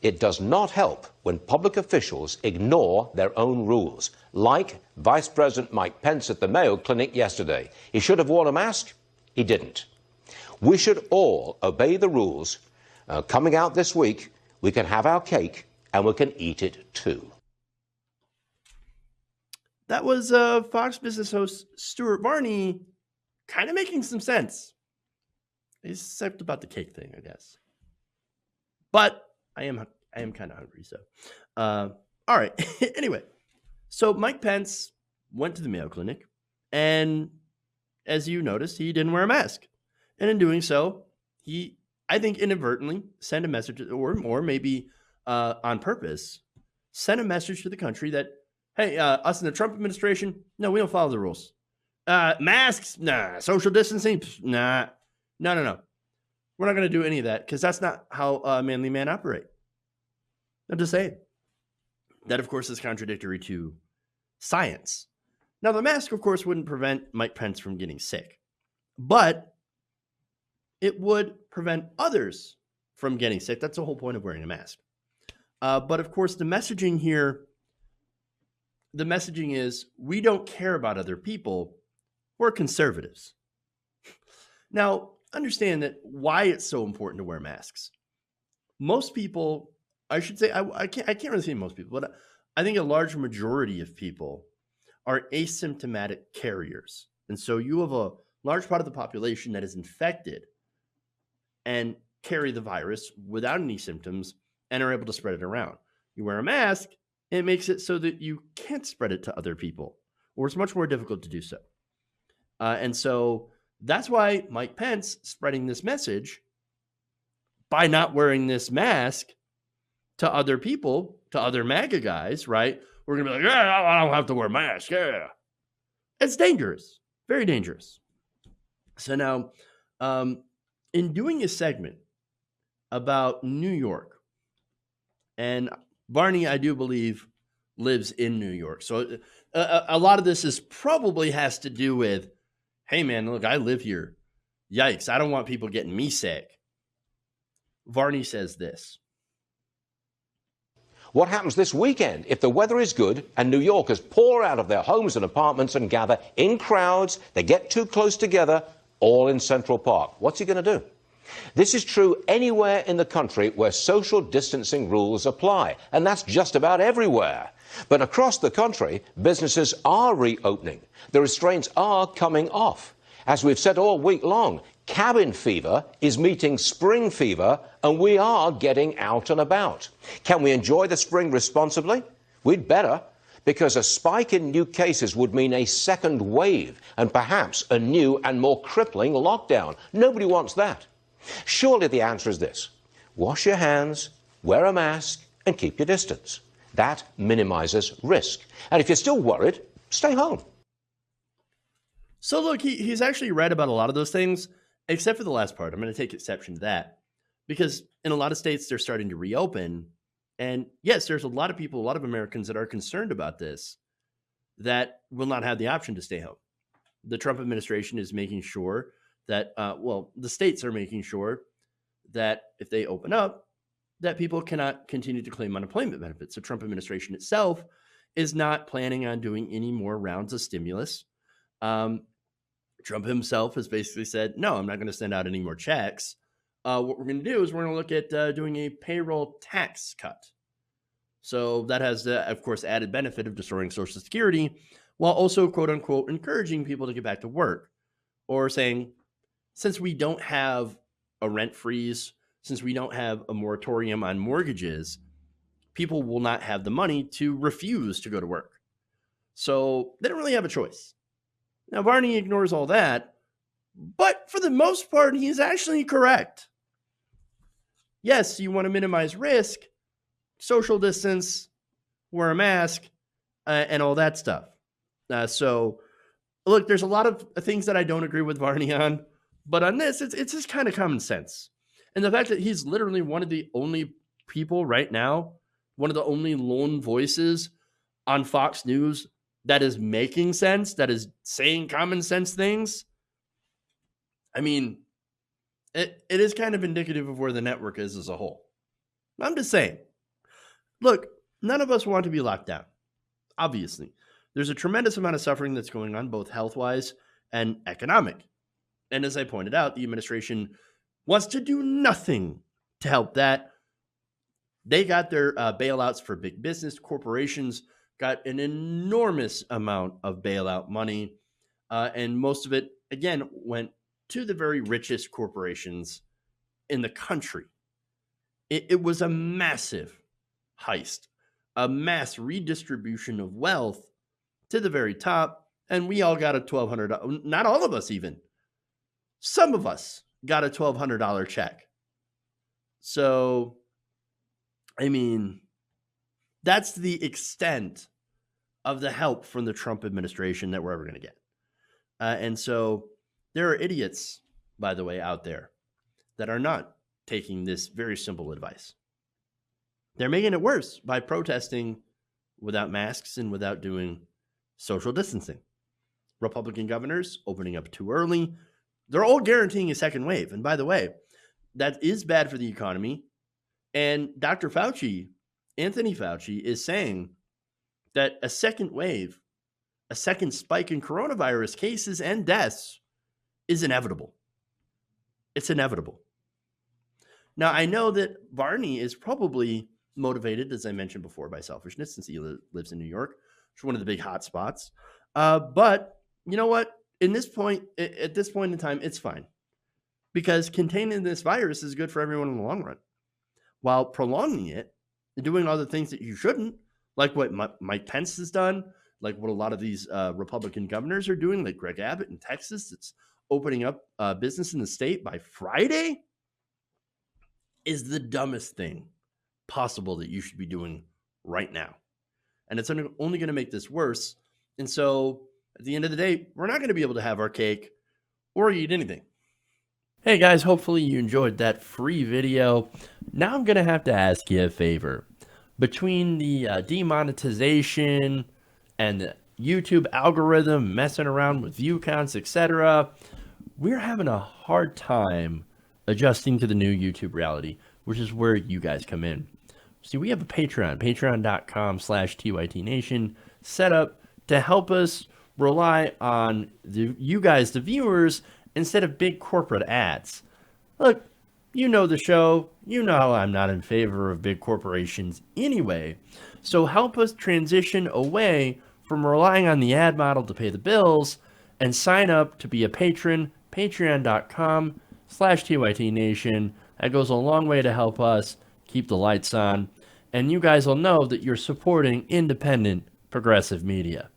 It does not help when public officials ignore their own rules, like Vice President Mike Pence at the Mayo Clinic yesterday. He should have worn a mask. He didn't. We should all obey the rules. Coming out this week, we can have our cake and we can eat it too. That was Fox Business host Stuart Varney kind of making some sense. Except about the cake thing, I guess. But I am kind of hungry, so. All right. Anyway, so Mike Pence went to the Mayo Clinic, and as you noticed, he didn't wear a mask. And in doing so, he, I think, inadvertently sent a message, or maybe on purpose, sent a message to the country that, hey, us in the Trump administration, no, we don't follow the rules. Masks, nah. Social distancing, nah. No. We're not going to do any of that because that's not how manly men operate. I'm just saying. That, of course, is contradictory to science. Now, the mask, of course, wouldn't prevent Mike Pence from getting sick, but it would prevent others from getting sick. That's the whole point of wearing a mask. But, of course, the messaging is we don't care about other people. We're conservatives. Now, understand that why it's so important to wear masks. Most people, I should say, I can't really say most people, but I think a large majority of people are asymptomatic carriers. And so you have a large part of the population that is infected and carry the virus without any symptoms and are able to spread it around. You wear a mask, it makes it so that you can't spread it to other people, or it's much more difficult to do so. And so that's why Mike Pence spreading this message by not wearing this mask to other people, to other MAGA guys, right? We're going to be like, yeah, I don't have to wear a mask. Yeah. It's dangerous, very dangerous. So now, in doing a segment about New York, and Barney, I do believe, lives in New York. So a lot of this is probably has to do with, hey, man, look, I live here. Yikes, I don't want people getting me sick. Varney says this. What happens this weekend if the weather is good and New Yorkers pour out of their homes and apartments and gather in crowds, they get too close together, all in Central Park? What's he going to do? This is true anywhere in the country where social distancing rules apply, and that's just about everywhere. But across the country, businesses are reopening. The restraints are coming off. As we've said all week long, cabin fever is meeting spring fever, and we are getting out and about. Can we enjoy the spring responsibly? We'd better, because a spike in new cases would mean a second wave and perhaps a new and more crippling lockdown. Nobody wants that. Surely the answer is this: wash your hands, wear a mask, and keep your distance. That minimizes risk. And if you're still worried, stay home. So look, he's actually right about a lot of those things, except for the last part. I'm going to take exception to that because in a lot of states, they're starting to reopen. And yes, there's a lot of people, a lot of Americans that are concerned about this that will not have the option to stay home. The Trump administration is making sure that, the states are making sure that if they open up, that people cannot continue to claim unemployment benefits. The Trump administration itself is not planning on doing any more rounds of stimulus. Trump himself has basically said, no, I'm not going to send out any more checks. What we're going to do is we're going to look at doing a payroll tax cut. So that has the, of course, added benefit of destroying Social Security while also, quote unquote, encouraging people to get back to work, or saying, since we don't have a rent freeze, since we don't have a moratorium on mortgages, people will not have the money to refuse to go to work. So they don't really have a choice. Now, Varney ignores all that, but for the most part, he's actually correct. Yes, you want to minimize risk, social distance, wear a mask, and all that stuff. So, look, there's a lot of things that I don't agree with Varney on, but on this, it's just kind of common sense. And the fact that he's literally one of the only people right now, one of the only lone voices on Fox News that is making sense, that is saying common sense things. I mean, it is kind of indicative of where the network is as a whole. I'm just saying, look, none of us want to be locked down. Obviously, there's a tremendous amount of suffering that's going on, both health-wise and economic. And as I pointed out, the administration wants to do nothing to help that. They got their bailouts for big business. Corporations got an enormous amount of bailout money. And most of it, again, went to the very richest corporations in the country. It was a massive heist, a mass redistribution of wealth to the very top. And we all got a $1,200, not all of us even. Some of us got a $1,200 check. So, I mean, that's the extent of the help from the Trump administration that we're ever going to get. And so there are idiots, by the way, out there that are not taking this very simple advice. They're making it worse by protesting without masks and without doing social distancing. Republican governors opening up too early. They're all guaranteeing a second wave. And by the way, that is bad for the economy. And Dr. Fauci, Anthony Fauci, is saying that a second wave, a second spike in coronavirus cases and deaths is inevitable. It's inevitable. Now, I know that Barney is probably motivated, as I mentioned before, by selfishness, since he lives in New York, which is one of the big hot spots. But you know what? At this point in time, it's fine. Because containing this virus is good for everyone in the long run. While prolonging it and doing other things that you shouldn't, like what Mike Pence has done, like what a lot of these Republican governors are doing, like Greg Abbott in Texas, that's opening up business in the state by Friday, is the dumbest thing possible that you should be doing right now. And it's only going to make this worse. And so at the end of the day, we're not going to be able to have our cake or eat anything. Hey guys, hopefully you enjoyed that free video. Now I'm going to have to ask you a favor. Between the demonetization and the YouTube algorithm messing around with view counts, etc., we're having a hard time adjusting to the new YouTube reality, which is where you guys come in. See, we have a Patreon, patreon.com/TYTNation, set up to help us rely on you guys, the viewers, instead of big corporate ads. Look, you know the show. You know I'm not in favor of big corporations anyway. So help us transition away from relying on the ad model to pay the bills and sign up to be a patron, patreon.com/TYTNation. That goes a long way to help us keep the lights on. And you guys will know that you're supporting independent progressive media.